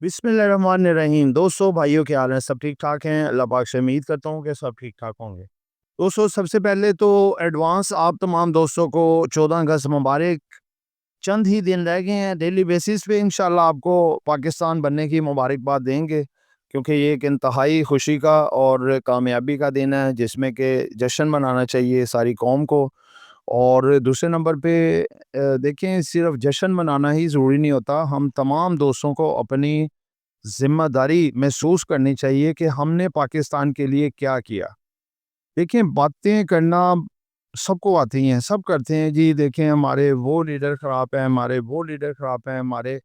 बिस्मिल्लाहिर्रहमानिर्रहीम। दोस्तों, भाइयों, क्या हाल है? सब ठीक ठाक हैं? अल्लाह पाक से उम्मीद करता हूँ कि सब ठीक ठाक होंगे। दोस्तों, सबसे पहले तो एडवांस आप तमाम दोस्तों को 14 अगस्त मुबारक। चंद ही दिन रह गए हैं। डेली बेसिस पे इंशाल्लाह आपको पाकिस्तान बनने की मुबारकबाद देंगे, क्योंकि ये एक इंतहाई खुशी का और कामयाबी का दिन है जिसमें कि जश्न मनाना चाहिए सारी कौम को। और दूसरे नंबर पे देखें, सिर्फ जश्न मनाना ही ज़रूरी नहीं होता। हम तमाम दोस्तों को अपनी ज़िम्मेदारी महसूस करनी चाहिए कि हमने पाकिस्तान के लिए क्या किया। देखिए, बातें करना सबको आती हैं, सब करते हैं जी। देखें, हमारे वो लीडर ख़राब है, हमारे वो लीडर ख़राब है, हमारे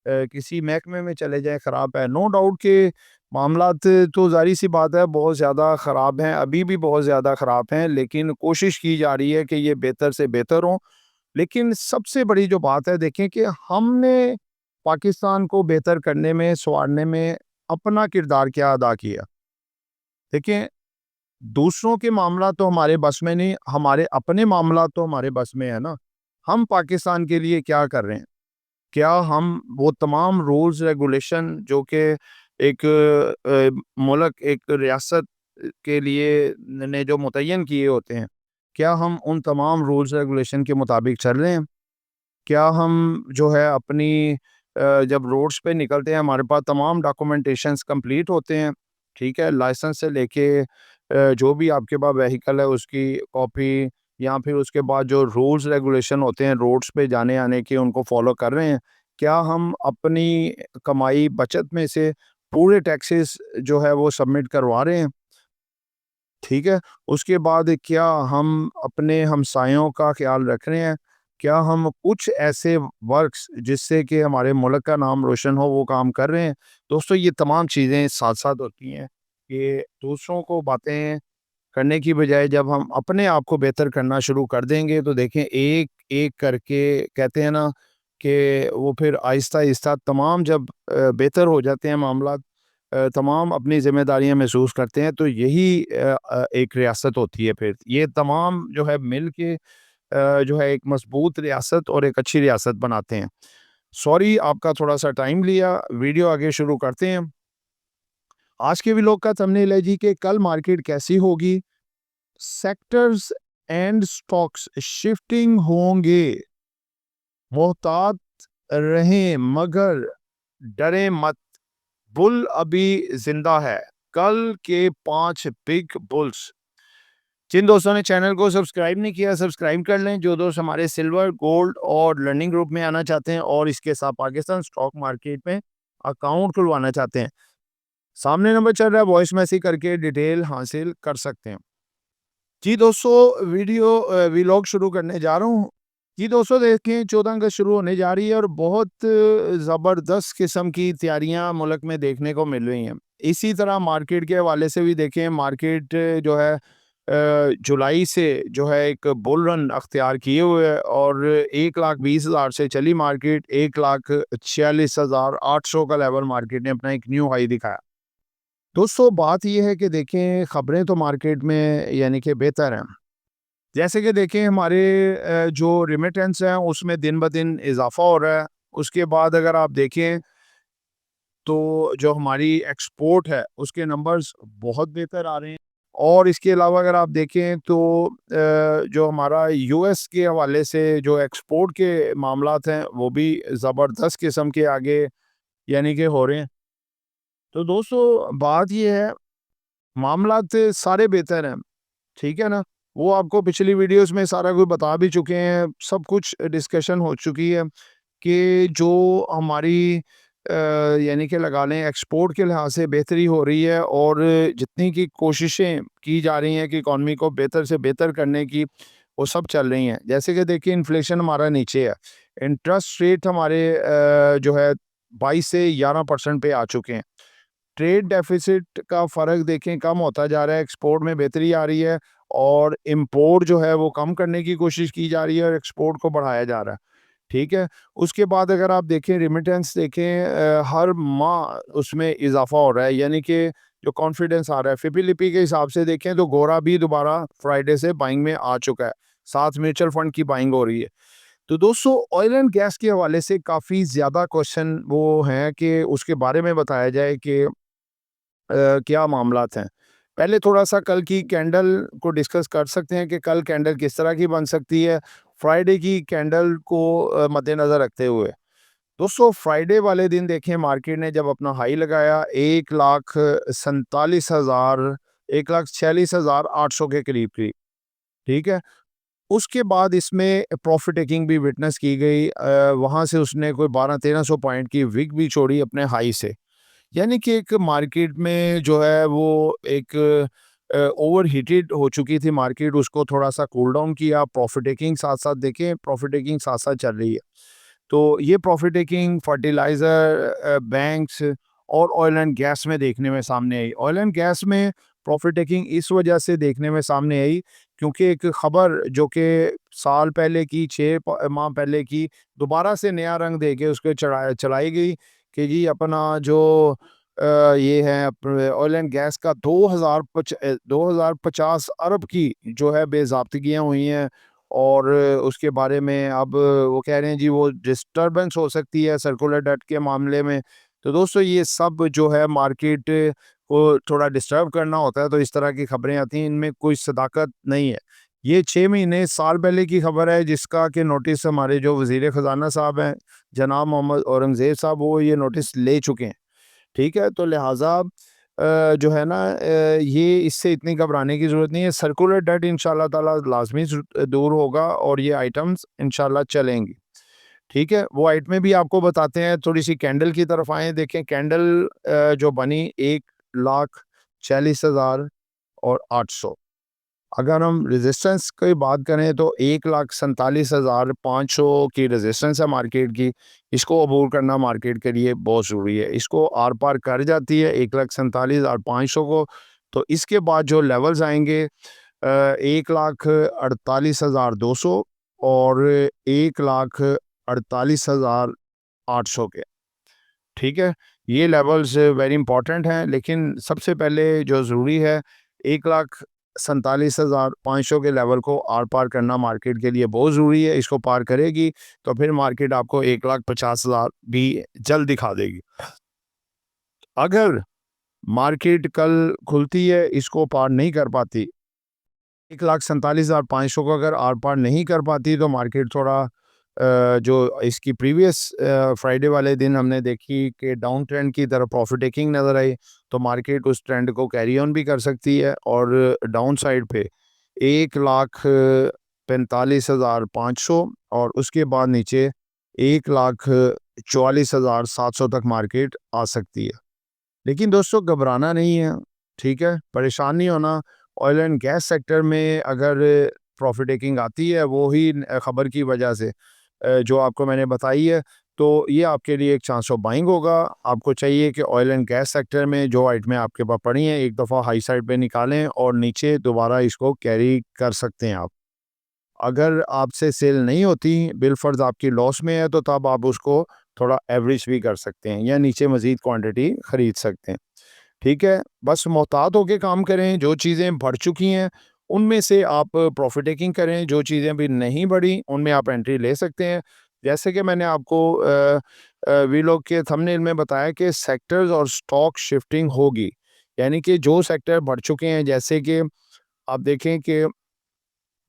किसी महकमे में चले जाएँ ख़राब है। नो डाउट के मामलात तो ज़ाहिर-सी बात है बहुत ज़्यादा ख़राब हैं, अभी भी बहुत ज़्यादा ख़राब हैं, लेकिन कोशिश की जा रही है कि ये बेहतर से बेहतर हों। लेकिन सबसे बड़ी जो बात है, देखें कि हमने पाकिस्तान को बेहतर करने में, संवारने में अपना किरदार क्या अदा किया। देखिए, दूसरों के मामला तो हमारे बस में नहीं, हमारे अपने मामला तो हमारे बस में है ना। हम पाकिस्तान के लिए क्या कर रहे हैं? क्या हम वो तमाम रूल्स रेगुलेशन जो कि एक मुल्क, एक रियासत के लिए ने जो मुतय्यन किए होते हैं, क्या हम उन तमाम रूल्स रेगुलेशन के मुताबिक चल रहे हैं? क्या हम जो है अपनी जब रोड्स पे निकलते हैं, हमारे पास तमाम डॉक्यूमेंटेशंस कंप्लीट होते हैं, ठीक है? लाइसेंस से लेके जो भी आपके पास व्हीकल है उसकी कॉपी, या फिर उसके बाद जो रूल्स रेगुलेशन होते हैं रोड्स पे जाने आने के, उनको फॉलो कर रहे हैं? क्या हम अपनी कमाई बचत में से पूरे टैक्सेस जो है वो सबमिट करवा रहे हैं? ठीक है? उसके बाद क्या हम अपने हमसायों का ख़्याल रख रहे हैं? क्या हम कुछ ऐसे वर्क्स जिससे कि हमारे मुल्क का नाम रोशन हो, वो काम कर रहे हैं? दोस्तों, ये तमाम चीज़ें साथ-साथ होती हैं कि दूसरों को बातें करने की बजाय जब हम अपने आप को बेहतर करना शुरू कर देंगे, तो देखें एक-एक करके, कहते हैं ना कि वो फिर आहिस्ता-आहिस्ता तमाम जब बेहतर हो जाते हैं मामलात, तमाम अपनी ज़िम्मेदारियाँ महसूस करते हैं, तो यही एक रियासत होती है फिर। ये तमाम जो है मिल के जो है एक मज़बूत रियासत और एक अच्छी रियासत बनाते हैं। सॉरी आपका थोड़ा-सा टाइम लिया, वीडियो आगे शुरू करते हैं। आज के व्लॉग का थंबनेल है जी कि कल मार्केट कैसी होगी? सेक्टर्स एंड स्टॉक्स शिफ्टिंग होंगे। मोहतात रहें मगर डरें मत। बुल अभी जिंदा है। कल के 5 बिग बुल्स। जिन दोस्तों ने चैनल को सब्सक्राइब नहीं किया, सब्सक्राइब कर लें। जो दोस्त हमारे सिल्वर, गोल्ड और लर्निंग ग्रुप में आना चाहते हैं और इसके साथ पाकिस्तान स्टॉक मार्केट में अकाउंट खुलवाना चाहते हैं, सामने नंबर चल रहा है, वॉइस मैसेज करके डिटेल हासिल कर सकते हैं। जी दोस्तों, व्लॉग शुरू करने जा रहा हूँ। जी दोस्तों, देखें, 14 अगस्त शुरू होने जा रही है और बहुत ज़बरदस्त किस्म की तैयारियां मुल्क में देखने को मिल रही हैं। इसी तरह मार्केट के हवाले से भी देखें, मार्केट जो है जुलाई से जो है एक बुल रन अख्तियार किए हुए है और 1,20,000 से चली मार्केट 1,46,800 का लेवल मार्केट ने अपना एक न्यू हाई दिखाया। दोस्तों, बात ये है कि देखें, खबरें तो मार्केट में यानी कि बेहतर हैं। जैसे कि देखें, हमारे जो रेमिटेंस हैं उसमें दिन ब दिन इज़ाफ़ा हो रहा है। उसके बाद अगर आप देखें तो जो हमारी एक्सपोर्ट है उसके नंबर्स बहुत बेहतर आ रहे हैं। और इसके अलावा अगर आप देखें तो जो हमारा यूएस के हवाले से जो एक्सपोर्ट के मामलात हैं वो भी ज़बरदस्त किस्म के आगे यानी कि हो रहे हैं। तो दोस्तों, बात ये है, मामलात सारे बेहतर हैं, ठीक है ना? वो आपको पिछली वीडियोस में सारा कुछ बता भी चुके हैं, सब कुछ डिस्कशन हो चुकी है कि जो हमारी यानी कि लगा लें एक्सपोर्ट के लिहाज से बेहतरी हो रही है और जितनी की कोशिशें की जा रही हैं कि इकॉनमी को बेहतर से बेहतर करने की, वो सब चल रही हैं। जैसे कि देखिए, इन्फ्लेशन हमारा नीचे है, इंटरेस्ट रेट हमारे जो है 22 से 11% पे आ चुके हैं। ट्रेड डेफिसिट का फ़र्क देखें कम होता जा रहा है, एक्सपोर्ट में बेहतरी आ रही है और इम्पोर्ट जो है वो कम करने की कोशिश की जा रही है और एक्सपोर्ट को बढ़ाया जा रहा है, ठीक है? उसके बाद अगर आप देखें रेमिटेंस देखें, हर माह उसमें इज़ाफ़ा हो रहा है, यानी कि जो कॉन्फिडेंस आ रहा है, फिपी-लिपि के हिसाब से देखें तो गोरा भी दोबारा फ्राइडे से बाइंग में आ चुका है, साथ म्यूचुअल फंड की बाइंग हो रही है। तो दोस्तों ऑयल एंड गैस के हवाले से काफ़ी ज़्यादा क्वेश्चन वो हैं कि उसके बारे में बताया जाए कि क्या मामलात हैं। पहले थोड़ा-सा कल की कैंडल को डिस्कस कर सकते हैं कि कल कैंडल किस तरह की बन सकती है, फ्राइडे की कैंडल को मद्देनज़र रखते हुए। दोस्तों फ्राइडे वाले दिन देखें मार्केट ने जब अपना हाई लगाया 1,47,000 1,46,800 के करीब, ठीक है? उसके बाद इसमें प्रॉफिट टेकिंग भी विटनेस की गई। वहाँ से उसने कोई 1200-1300 पॉइंट की विक भी छोड़ी अपने हाई से। यानी कि एक मार्केट में जो है वो एक ओवर हीटेड हो चुकी थी मार्केट, उसको थोड़ा-सा कूल डाउन किया। प्रॉफिट टेकिंग साथ-साथ देखें, प्रॉफिट टेकिंग साथ-साथ चल रही है। तो ये प्रॉफिट टेकिंग फर्टिलाइज़र, बैंक्स और ऑयल एंड गैस में देखने में सामने आई। ऑयल एंड गैस में प्रॉफिट टेकिंग इस वजह से देखने में सामने आई क्योंकि एक खबर जो कि साल पहले की, 6 माह पहले की, दोबारा से नया रंग देके उसको चलाई गई कि जी अपना जो ये है ऑयल एंड गैस का 2050 अरब की जो है बेज़ाब्तियाँ हुई हैं और उसके बारे में अब वो कह रहे हैं जी वो डिस्टर्बेंस हो सकती है सर्कुलर डट के मामले में। तो दोस्तों ये सब जो है मार्केट को थोड़ा डिस्टर्ब करना होता है, तो इस तरह की खबरें आती हैं, इनमें कोई सदाकत नहीं है। ये 6 महीने साल पहले की खबर है जिसका कि नोटिस हमारे जो वज़ीर ख़ज़ाना साहब हैं, जनाब मोहम्मद औरंगज़ेब साहब, वो ये नोटिस ले चुके हैं। ठीक है? तो लिहाज़ा जो है ना ये इससे इतनी घबराने की ज़रूरत नहीं है। सर्कुलर डेट इंशाअल्लाह ताला लाज़मी दूर होगा और ये आइटम्स इंशाअल्लाह चलेंगी। ठीक है? वो आइटमें भी आपको बताते हैं, थोड़ी-सी कैंडल की तरफ आएँ, देखें कैंडल जो बनी 1,40,000 और 800। अगर हम रेजिस्टेंस की बात करें तो 1,47,500 की रेजिस्टेंस है मार्केट की। इसको अबूर करना मार्केट के लिए बहुत ज़रूरी है। इसको आर-पार कर जाती है 1,47,500 को, तो इसके बाद जो लेवल्स आएँगे 1,48,200 और 1,48,800 के। ठीक है? ये लेवल्स वेरी इंपॉर्टेंट हैं, लेकिन सबसे पहले जो ज़रूरी है 1,47,500 के लेवल को आर-पार करना मार्केट के लिए बहुत ज़रूरी है। इसको पार करेगी तो फिर मार्केट आपको 1,50,000 भी जल्द दिखा देगी। अगर मार्केट कल खुलती है इसको पार नहीं कर पाती, 1,47,500 को अगर आर-पार नहीं कर पाती तो मार्केट थोड़ा जो इसकी प्रीवियस फ्राइडे वाले दिन हमने देखी कि डाउन ट्रेंड की तरफ प्रॉफिट टेकिंग नज़र आई, तो मार्केट उस ट्रेंड को कैरी ऑन भी कर सकती है और डाउन साइड पे 1,45,500 और उसके बाद नीचे 1,44,700 तक मार्केट आ सकती है। लेकिन दोस्तों घबराना नहीं है, ठीक है? परेशान नहीं होना। ऑयल एंड गैस सेक्टर में अगर प्रॉफिट टेकिंग आती है वो ही खबर की वजह से जो आपको मैंने बताई है, तो ये आपके लिए एक चांस ऑफ बाइंग होगा। आपको चाहिए कि ऑयल एंड गैस सेक्टर में जो आइटमें आपके पास पड़ी हैं, एक दफ़ा हाई साइड पे निकालें और नीचे दोबारा इसको कैरी कर सकते हैं आप। अगर आपसे सेल नहीं होती, बिलफ़र्ज़ आपकी लॉस में है, तो तब आप उसको थोड़ा एवरेज भी कर सकते हैं या नीचे मज़ीद क्वांटिटी खरीद सकते हैं। ठीक है? बस मोहतात होके काम करें, जो चीज़ें बढ़ चुकी हैं, उनमें से आप प्रॉफ़िट टेकिंग करें, जो चीज़ें अभी नहीं बढ़ी, उनमें आप एंट्री ले सकते हैं। जैसे कि मैंने आपको वीलॉग के थंबनेल में बताया कि सेक्टर्स और स्टॉक शिफ्टिंग होगी। यानी कि जो सेक्टर बढ़ चुके हैं, जैसे कि आप देखें कि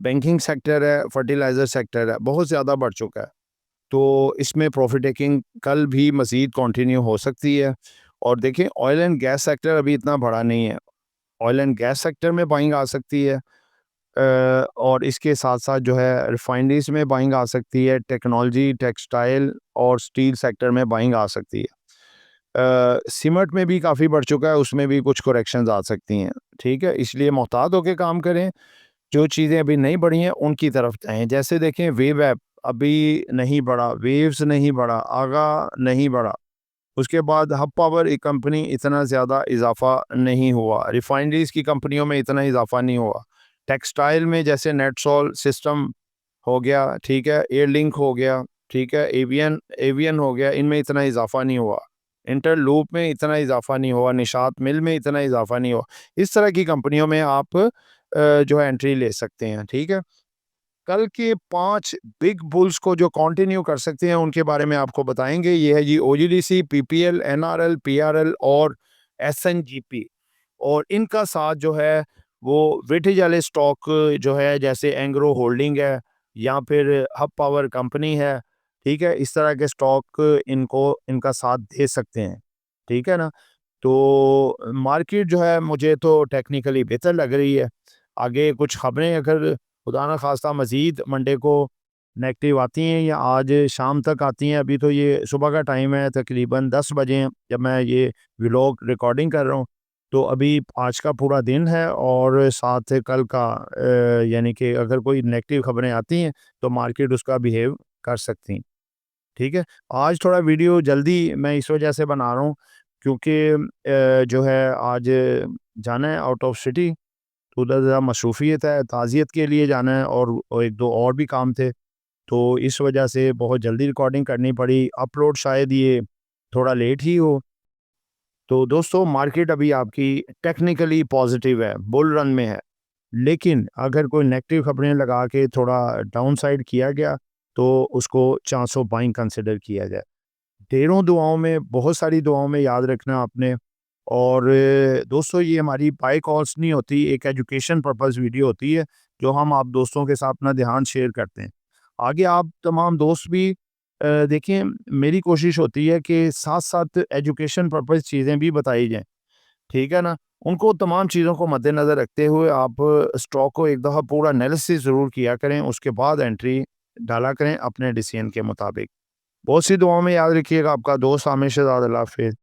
बैंकिंग सेक्टर है, फर्टिलाइज़र सेक्टर है, बहुत ज़्यादा बढ़ चुका है। तो इसमें प्रॉफ़िट टेकिंग कल भी मज़ीद कंटिन्यू हो सकती है। और देखें ऑयल एंड गैस सेक्टर अभी इतना बड़ा नहीं है। ऑयल एंड गैस सेक्टर में बाइंग आ सकती है और इसके साथ-साथ जो है रिफाइनरीज़ में बाइंग आ सकती है, टेक्नोलॉजी, टेक्सटाइल और स्टील सेक्टर में बाइंग आ सकती है। सीमेंट में भी काफ़ी बढ़ चुका है, उसमें भी कुछ करेक्शंस आ सकती हैं। ठीक है? इसलिए मोहतात होके काम करें। जो चीज़ें अभी नहीं बढ़ी हैं, उनकी तरफ जाएँ। जैसे देखें वेव ऐप अभी नहीं बढ़ा, वेव्स नहीं बढ़ा, आगा नहीं बढ़ा। उसके बाद हब पावर एक कंपनी इतना ज़्यादा इज़ाफ़ा नहीं हुआ, रिफाइनरीज़ की कंपनियों में इतना इज़ाफ़ा नहीं हुआ। टेक्सटाइल में जैसे नेटसोल सिस्टम हो गया, ठीक है, एयरलिंक हो गया, ठीक है, एवियन एवियन हो गया, इनमें इतना इज़ाफ़ा नहीं हुआ। इंटरलूप में इतना इज़ाफ़ा नहीं हुआ, निशात मिल में इतना इज़ाफ़ा नहीं हुआ। इस तरह की कंपनियों में आप जो है एंट्री ले सकते हैं, ठीक है? कल के 5 बिग बुल्स को जो कंटिन्यू कर सकते हैं उनके बारे में आपको बताएंगे। ये है जी ओजीडीसी, पीपीएल, एनआरएल, पीआरएल और एसएनजीपी। और इनका साथ जो है वो वेटेज वाले स्टॉक जो है जैसे एंग्रो होल्डिंग है या फिर हब पावर कंपनी है, ठीक है, इस तरह के स्टॉक इनको इनका साथ दे सकते हैं, ठीक है ना। तो मार्केट जो है मुझे तो टेक्निकली बेहतर लग रही है। आगे कुछ खबरें अगर खुदा ना खास्ता मज़ीद मंडे को नेगेटिव आती हैं या आज शाम तक आती हैं, अभी तो ये सुबह का टाइम है, तकरीबन 10 बजे हैं जब मैं ये व्लॉग रिकॉर्डिंग कर रहा हूँ। तो अभी आज का पूरा दिन है और साथ कल का यानी कि अगर कोई नेगेटिव खबरें आती हैं तो मार्केट उसका बिहेव कर सकती है, ठीक है। आज थोड़ा वीडियो जल्दी मैं इस वजह से बना रहा हूँ क्योंकि जो है आज जाना है आउट ऑफ सिटी, तो उधर ज़रा मसरूफ़ियत है, ताज़ियत के लिए जाना है और 1-2 और भी काम थे। तो इस वजह से बहुत जल्दी रिकॉर्डिंग करनी पड़ी, अपलोड शायद ये थोड़ा लेट ही हो। तो दोस्तों मार्केट अभी आपकी टेक्निकली पॉजिटिव है, बुल रन में है। लेकिन अगर कोई नेगेटिव खबरें लगा के थोड़ा डाउन साइड किया गया तो उसको चांस ऑफ बाइंग कंसिडर किया जाए। ढेरों दुआओं में, बहुत सारी दुआओं में याद रखना आपने। और दोस्तों ये हमारी बाय कॉल्स नहीं होती, एक एजुकेशन पर्पस वीडियो होती है जो हम आप दोस्तों के साथ अपना ध्यान शेयर करते हैं। आगे आप तमाम दोस्त भी देखिए, मेरी कोशिश होती है कि साथ-साथ एजुकेशन पर्पस चीज़ें भी बताई जाएँ, ठीक है ना? उनको तमाम चीज़ों को मद्देनज़र रखते हुए आप स्टॉक को एक दफ़ा पूरा एनालिसिस ज़रूर किया करें, उसके बाद एंट्री डाला करें अपने डिसीजन के मुताबिक। बहुत सी दुआओं में याद रखिएगा। आपका दोस्त आमिर शहजाद। अल्लाह हाफ़िज़।